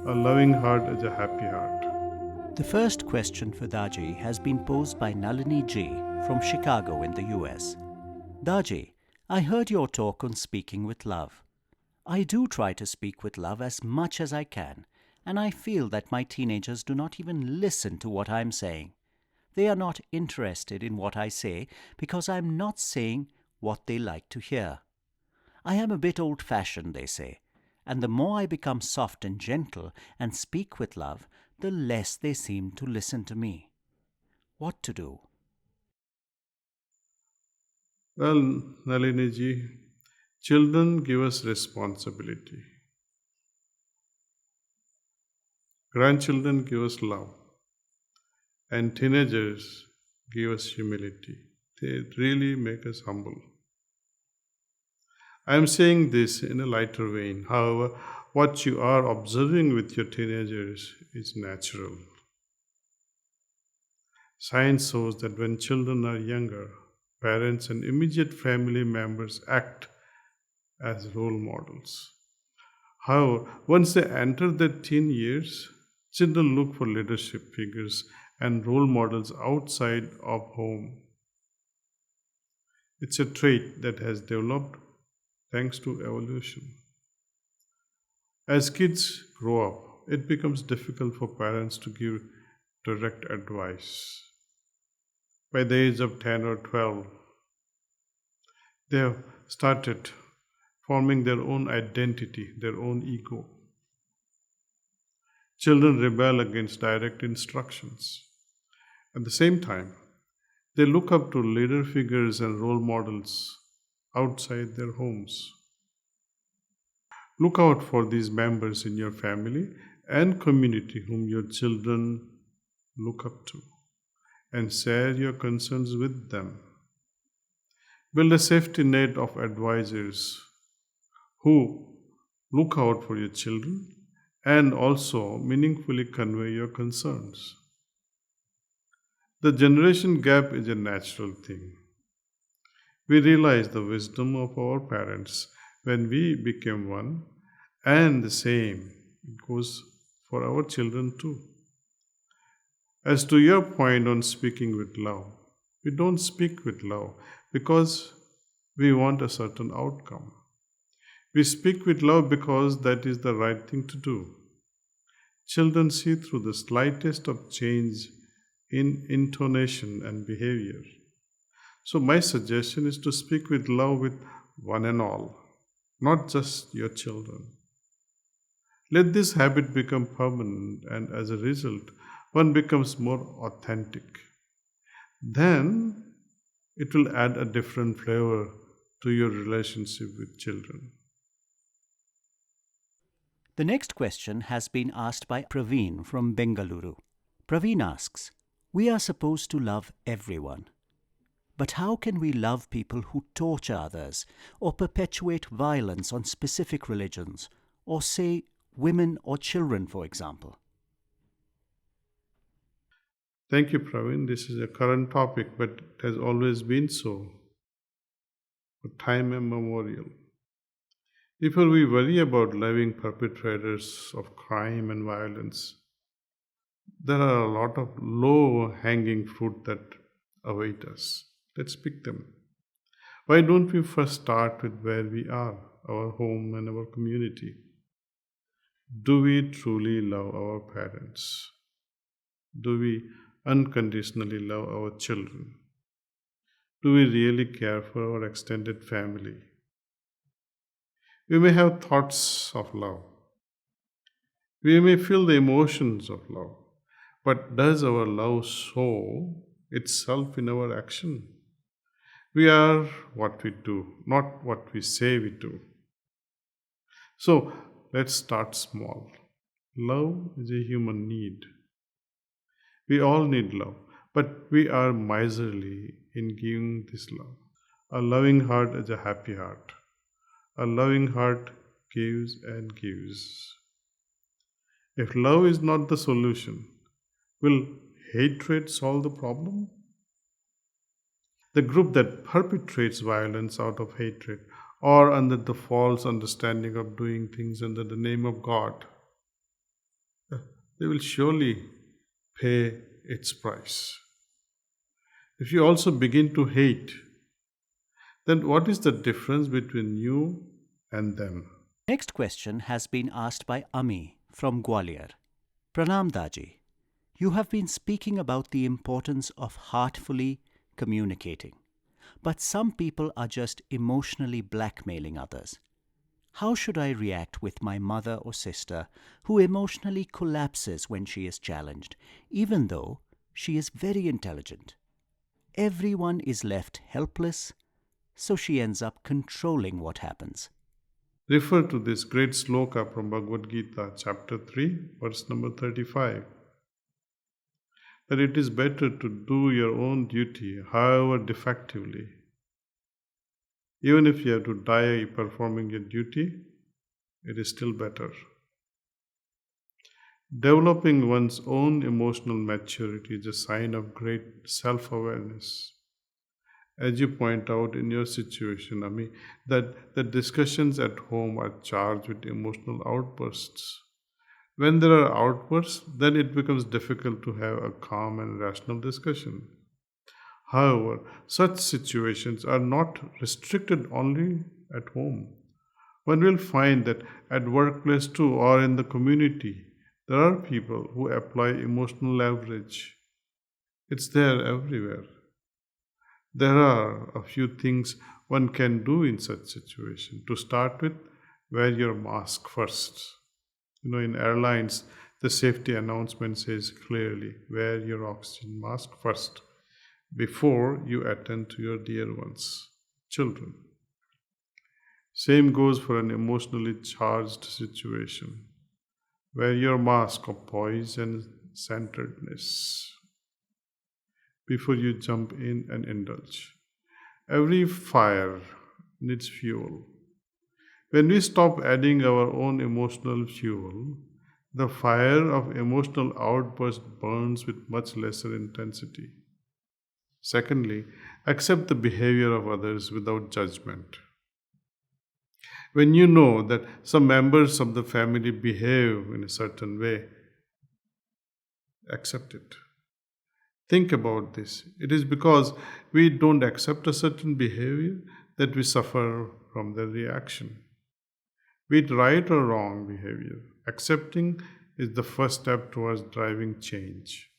A loving heart is a happy heart. The first question for Daaji has been posed by Nalini G. from Chicago in the US. Daaji, I heard your talk on speaking with love. I do try to speak with love as much as I can, and I feel that my teenagers do not even listen to what I'm saying. They are not interested in what I say because I'm not saying what they like to hear. I am a bit old-fashioned, they say, and the more I become soft and gentle and speak with love, the less they seem to listen to me. What to do? Well, Nalini ji, children give us responsibility. Grandchildren give us love. And teenagers give us humility. They really make us humble. I am saying this in a lighter vein. However, what you are observing with your teenagers is natural. Science shows that when children are younger, parents and immediate family members act as role models. However, once they enter their teen years, children look for leadership figures and role models outside of home. It's a trait that has developed thanks to evolution. As kids grow up, it becomes difficult for parents to give direct advice. By the age of 10 or 12, they have started forming their own identity, their own ego. Children rebel against direct instructions. At the same time, they look up to leader figures and role models outside their homes. Look out for these members in your family and community whom your children look up to and share your concerns with them. Build a safety net of advisors who look out for your children and also meaningfully convey your concerns. The generation gap is a natural thing. We realize the wisdom of our parents when we became one, and the same goes for our children too. As to your point on speaking with love, we don't speak with love because we want a certain outcome. We speak with love because that is the right thing to do. Children see through the slightest of change in intonation and behavior. So, my suggestion is to speak with love with one and all, not just your children. Let this habit become permanent, and as a result, one becomes more authentic. Then it will add a different flavor to your relationship with children. The next question has been asked by Praveen from Bengaluru. Praveen asks, we are supposed to love everyone. But how can we love people who torture others or perpetuate violence on specific religions, or say women or children, for example? Thank you, Praveen. This is a current topic, but it has always been so for time immemorial. Before we worry about loving perpetrators of crime and violence, there are a lot of low-hanging fruit that await us. Let's pick them. Why don't we first start with where we are, our home and our community? Do we truly love our parents? Do we unconditionally love our children? Do we really care for our extended family? We may have thoughts of love. We may feel the emotions of love. But does our love show itself in our action? We are what we do, not what we say we do. So let's start small. Love is a human need. We all need love, but we are miserly in giving this love. A loving heart is a happy heart. A loving heart gives and gives. If love is not the solution, will hatred solve the problem? The group that perpetrates violence out of hatred or under the false understanding of doing things under the name of God they will surely pay its price. If you also begin to hate, then what is the difference between you and them? Next question has been asked by Ami from Gwalior. Pranam Daji, you have been speaking about the importance of heartfully communicating, but some people are just emotionally blackmailing others. How should I react with my mother or sister who emotionally collapses when she is challenged, even though she is very intelligent? Everyone is left helpless, so she ends up controlling what happens. Refer to this great sloka from Bhagavad Gita, chapter 3, verse number 35. That it is better to do your own duty, however defectively. Even if you have to die performing your duty, it is still better. Developing one's own emotional maturity is a sign of great self awareness. As you point out in your situation, Ami, that the discussions at home are charged with emotional outbursts. When there are outbursts, then it becomes difficult to have a calm and rational discussion. However, such situations are not restricted only at home. One will find that at workplace too or in the community, there are people who apply emotional leverage. It's there everywhere. There are a few things one can do in such situation. To start with, wear your mask first. In airlines, the safety announcement says clearly, wear your oxygen mask first before you attend to your dear ones, children. Same goes for an emotionally charged situation. Wear your mask of poise and centeredness before you jump in and indulge. Every fire needs fuel. When we stop adding our own emotional fuel, the fire of emotional outburst burns with much lesser intensity. Secondly, accept the behavior of others without judgment. When you know that some members of the family behave in a certain way, accept it. Think about this. It is because we don't accept a certain behavior that we suffer from the reaction. Be it right or wrong behavior, accepting is the first step towards driving change.